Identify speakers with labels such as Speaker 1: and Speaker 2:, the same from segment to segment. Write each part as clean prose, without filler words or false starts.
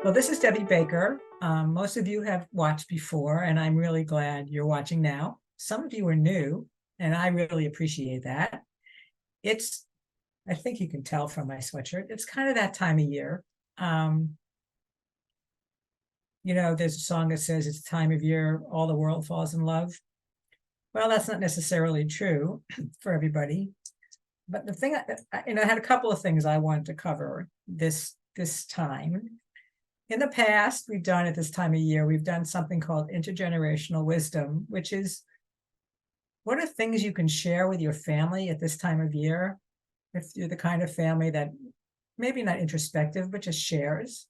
Speaker 1: Well, this is Debbie Baker. Most of you have watched before, and I'm really glad you're watching now. Some of you are new, and I really appreciate that. I think you can tell from my sweatshirt, it's kind of that time of year. There's a song that says it's the time of year all the world falls in love. Well, that's not necessarily true for everybody. But the thing, I had a couple of things I wanted to cover this time. In the past, we've done at this time of year, we've done something called intergenerational wisdom, which is what are things you can share with your family at this time of year? If you're the kind of family that maybe not introspective, but just shares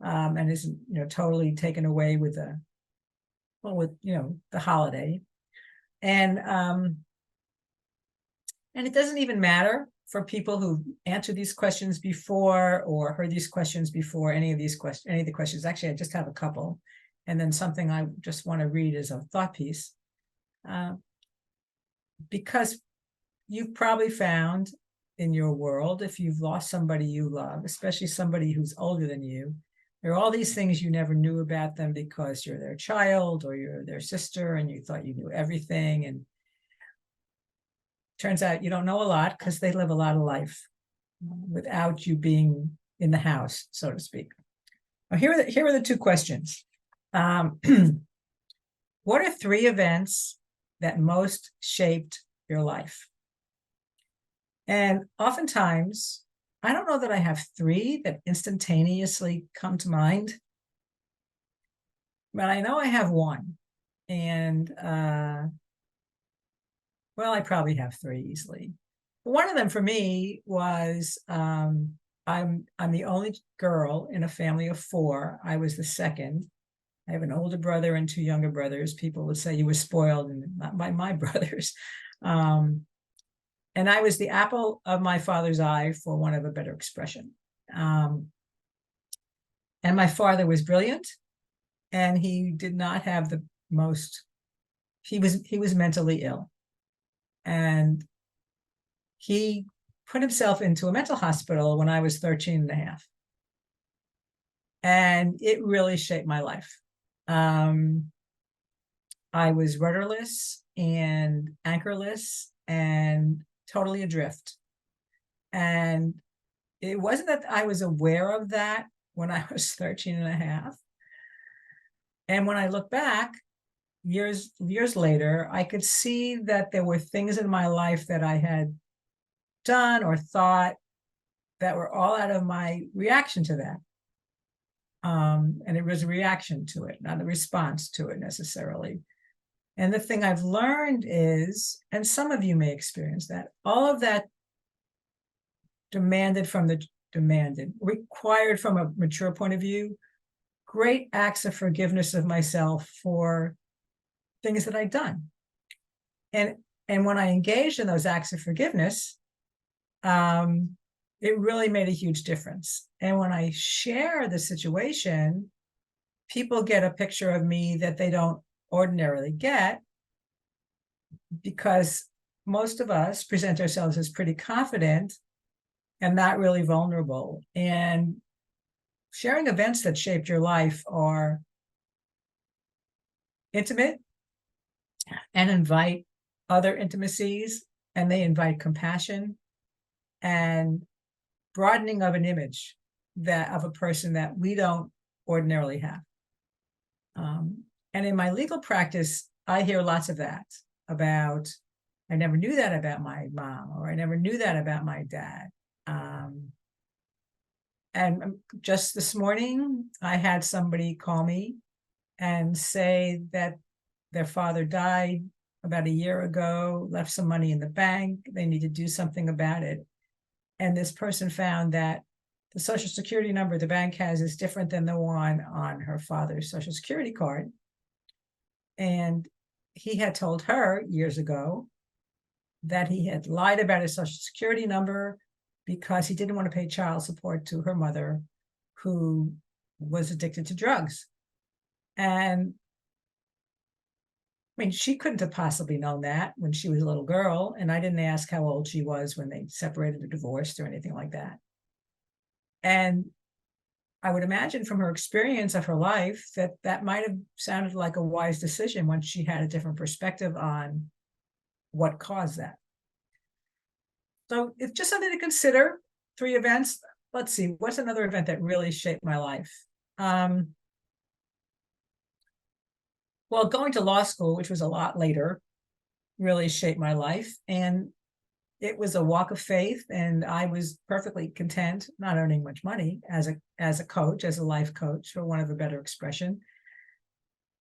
Speaker 1: and isn't, totally taken away with the holiday. And it doesn't even matter for people who answered these questions before or heard these questions before, any of the questions. Actually, I just have a couple. And then something I just want to read as a thought piece. Because you've probably found in your world, if you've lost somebody you love, especially somebody who's older than you, there are all these things you never knew about them because you're their child or you're their sister and you thought you knew everything. And turns out you don't know a lot because they live a lot of life without you being in the house, so to speak. Now, here are the two questions. What are three events that most shaped your life? And oftentimes, I don't know that I have three that instantaneously come to mind, but I know I have one. And well, I probably have three easily. One of them for me was I'm the only girl in a family of four. I was the second. I have an older brother and two younger brothers. People would say you were spoiled, and not by my brothers. And I was the apple of my father's eye, for want of a better expression. And my father was brilliant, and he did not have the most. He was mentally ill, and he put himself into a mental hospital when I was 13 and a half. And it really shaped my life. I was rudderless and anchorless and totally adrift. And it wasn't that I was aware of that when I was 13 and a half. And when I look back, years later, I could see that there were things in my life that I had done or thought that were all out of my reaction to that. And it was a reaction to it, not a response to it necessarily. And the thing I've learned is, and some of you may experience that, all of that required from a mature point of view, great acts of forgiveness of myself for things that I'd done. And when I engaged in those acts of forgiveness, it really made a huge difference. And when I share the situation, people get a picture of me that they don't ordinarily get, because most of us present ourselves as pretty confident and not really vulnerable. And sharing events that shaped your life are intimate and invite other intimacies, and they invite compassion and broadening of an image of a person that we don't ordinarily have. And in my legal practice, I hear lots of that about, I never knew that about my mom, or I never knew that about my dad. And just this morning, I had somebody call me and say that their father died about a year ago, left some money in the bank. They need to do something about it. And this person found that the Social Security number the bank has is different than the one on her father's Social Security card. And he had told her years ago that he had lied about his Social Security number because he didn't want to pay child support to her mother, who was addicted to drugs. And I mean, she couldn't have possibly known that when she was a little girl. And I didn't ask how old she was when they separated or divorced or anything like that. And I would imagine from her experience of her life that that might have sounded like a wise decision once she had a different perspective on what caused that. So it's just something to consider. 3 events. Let's see, what's another event that really shaped my life? Well, going to law school, which was a lot later, really shaped my life. And it was a walk of faith, and I was perfectly content, not earning much money as a coach, as a life coach, for want of a better expression.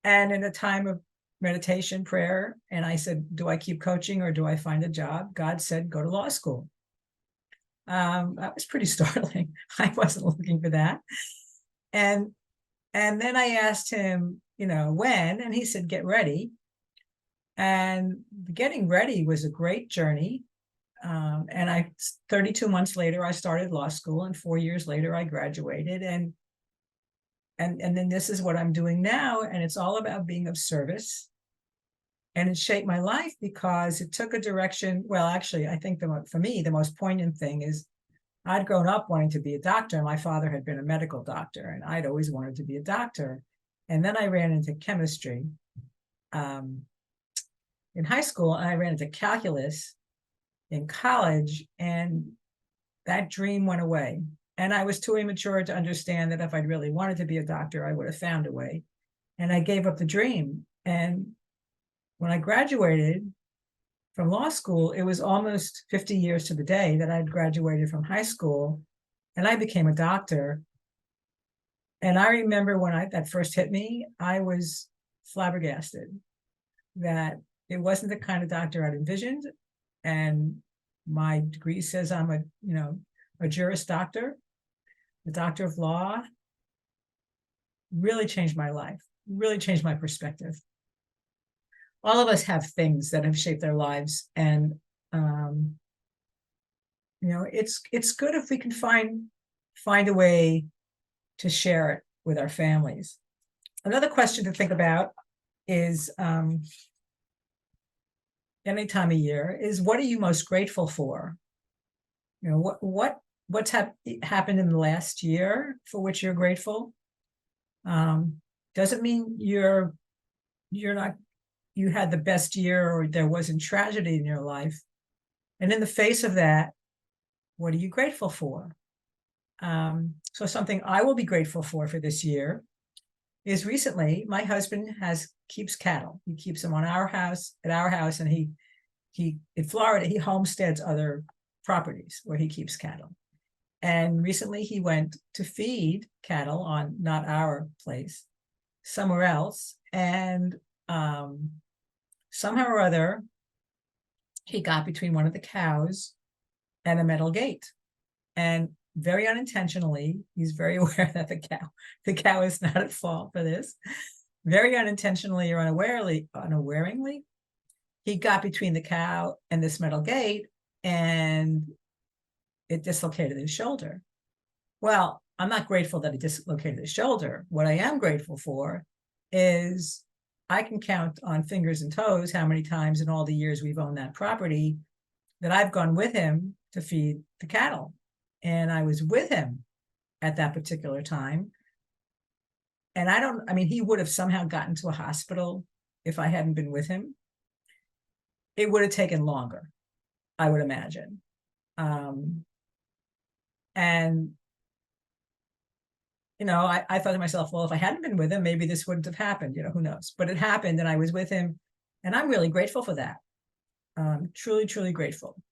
Speaker 1: And in a time of meditation, prayer, and I said, do I keep coaching or do I find a job? God said, go to law school. That was pretty startling. I wasn't looking for that. And then I asked him, when, and he said, get ready. And getting ready was a great journey. And 32 months later, I started law school, and 4 years later, I graduated. And then this is what I'm doing now. And it's all about being of service. And it shaped my life because it took a direction. Well, actually, I think for me, the most poignant thing is I'd grown up wanting to be a doctor. My father had been a medical doctor, and I'd always wanted to be a doctor. And then I ran into chemistry in high school, and I ran into calculus in college, and that dream went away. And I was too immature to understand that if I'd really wanted to be a doctor, I would have found a way. And I gave up the dream. And when I graduated from law school, it was almost 50 years to the day that I'd graduated from high school, and I became a doctor. And I remember when that first hit me, I was flabbergasted that it wasn't the kind of doctor I'd envisioned. And my degree says I'm a Juris Doctor, a doctor of law. Really changed my life, really changed my perspective. All of us have things that have shaped their lives, and it's good if we can find a way to share it with our families. Another question to think about is any time of year is, what are you most grateful for? What's happened in the last year for which you're grateful? Doesn't mean you had the best year or there wasn't tragedy in your life. And in the face of that, what are you grateful for? So something I will be grateful for this year is recently my husband keeps cattle. He keeps them at our house, and he in Florida, he homesteads other properties where he keeps cattle. And recently he went to feed cattle on not our place, somewhere else. And somehow or other, he got between one of the cows and a metal gate. And very unintentionally, he's very aware that the cow is not at fault for this. Very unintentionally or unawareingly, he got between the cow and this metal gate, and it dislocated his shoulder. Well, I'm not grateful that he dislocated his shoulder. What I am grateful for is I can count on fingers and toes how many times in all the years we've owned that property that I've gone with him to feed the cattle. And I was with him at that particular time. And he would have somehow gotten to a hospital if I hadn't been with him. It would have taken longer, I would imagine. I thought to myself, well, if I hadn't been with him, maybe this wouldn't have happened, who knows? But it happened, and I was with him, and I'm really grateful for that. Truly, truly grateful.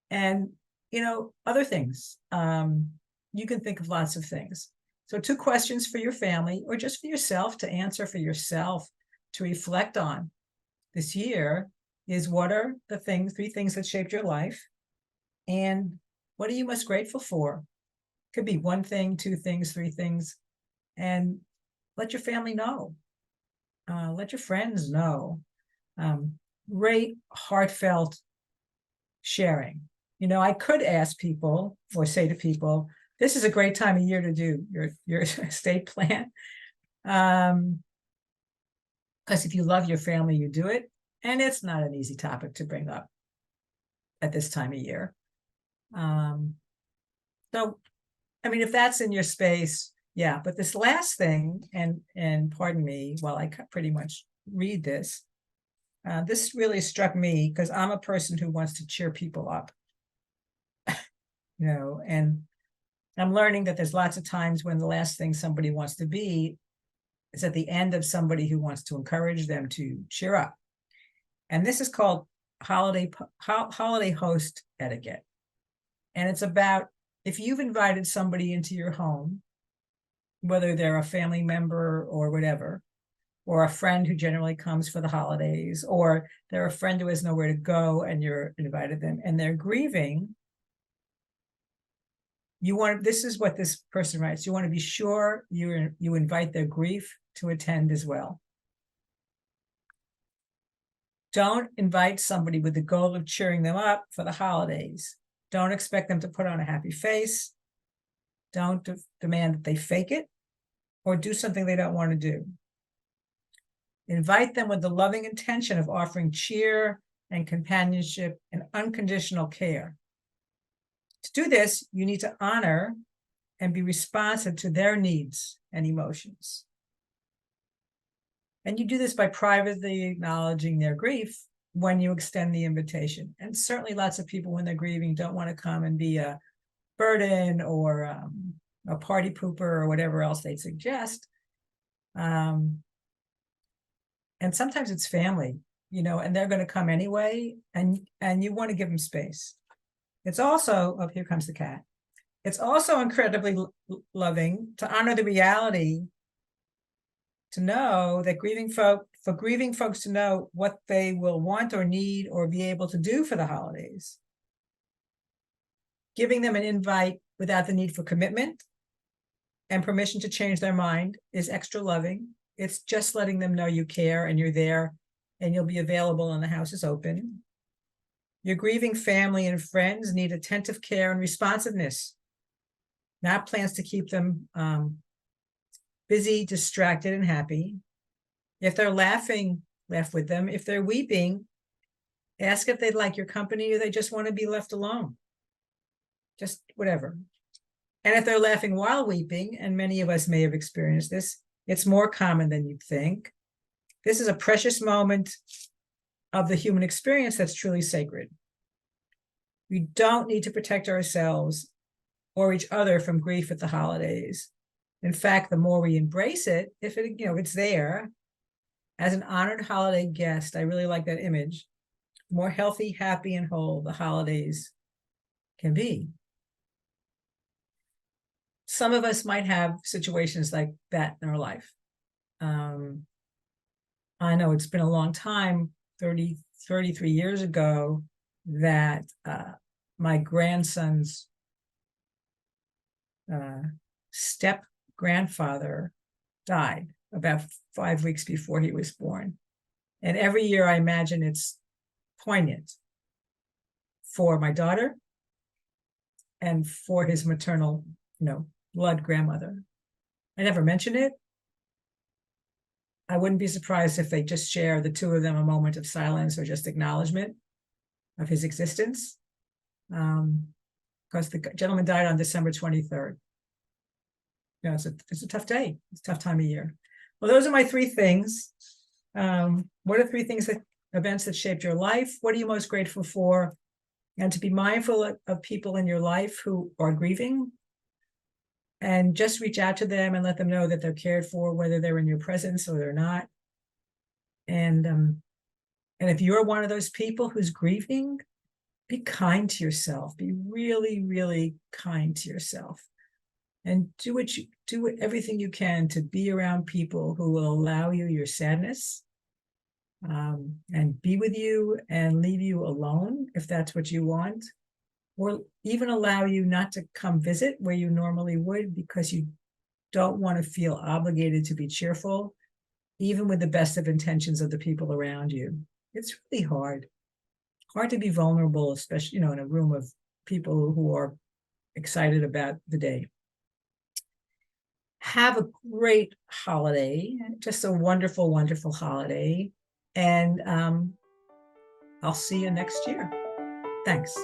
Speaker 1: And, other things, you can think of lots of things. So 2 questions for your family, or just for yourself to answer for yourself, to reflect on this year is, what are the 3 things that shaped your life? And what are you most grateful for? Could be 1 thing, 2 things, 3 things. And let your family know. Let your friends know. Great, heartfelt sharing. I could ask people or say to people, this is a great time of year to do your estate plan. Because if you love your family, you do it. And it's not an easy topic to bring up at this time of year. So, if that's in your space, Yeah, but this last thing, and pardon me while I pretty much read this, this really struck me because I'm a person who wants to cheer people up, and I'm learning that there's lots of times when the last thing somebody wants to be is at the end of somebody who wants to encourage them to cheer up. And this is called holiday host etiquette. And it's about if you've invited somebody into your home, whether they're a family member or whatever, or a friend who generally comes for the holidays, or they're a friend who has nowhere to go and you're invited them and they're grieving, this is what this person writes, you want to be sure you invite their grief to attend as well. Don't invite somebody with the goal of cheering them up for the holidays. Don't expect them to put on a happy face. Don't demand that they fake it or do something they don't want to do. Invite them with the loving intention of offering cheer and companionship and unconditional care. To do this, you need to honor and be responsive to their needs and emotions. And you do this by privately acknowledging their grief when you extend the invitation. And certainly lots of people, when they're grieving, don't want to come and be a burden or a party pooper or whatever else they'd suggest. And sometimes it's family, and they're going to come anyway, and you want to give them space. It's also, oh, here comes the cat. It's also incredibly loving to honor the reality, to know that for grieving folks to know what they will want or need or be able to do for the holidays. Giving them an invite without the need for commitment and permission to change their mind is extra loving. It's just letting them know you care and you're there and you'll be available and the house is open. Your grieving family and friends need attentive care and responsiveness, not plans to keep them busy, distracted, and happy. If they're laughing, laugh with them. If they're weeping, ask if they'd like your company or they just want to be left alone. Just whatever. And if they're laughing while weeping, and many of us may have experienced this, it's more common than you'd think. This is a precious moment of the human experience that's truly sacred. We don't need to protect ourselves or each other from grief at the holidays. In fact, the more we embrace it, if it's there, as an honored holiday guest, I really like that image, the more healthy, happy, and whole the holidays can be. Some of us might have situations like that in our life. I know it's been a long time, 33 years ago, that my grandson's step-grandfather died about 5 weeks before he was born. And every year I imagine it's poignant for my daughter and for his maternal, blood grandmother. I never mention it. I wouldn't be surprised if they just share, the two of them, a moment of silence or just acknowledgement of his existence. Because the gentleman died on December 23rd. It's a tough day. It's a tough time of year. Well, those are my three things. What are three events that shaped your life? What are you most grateful for? And to be mindful of people in your life who are grieving, and just reach out to them and let them know that they're cared for, whether they're in your presence or they're not. And if you're one of those people who's grieving, be kind to yourself. Be really, really kind to yourself. And do everything you can to be around people who will allow you your sadness, and be with you and leave you alone if that's what you want, or even allow you not to come visit where you normally would because you don't want to feel obligated to be cheerful, even with the best of intentions of the people around you. It's really hard to be vulnerable, especially, in a room of people who are excited about the day. Have a great holiday, just a wonderful, wonderful holiday. And I'll see you next year. Thanks.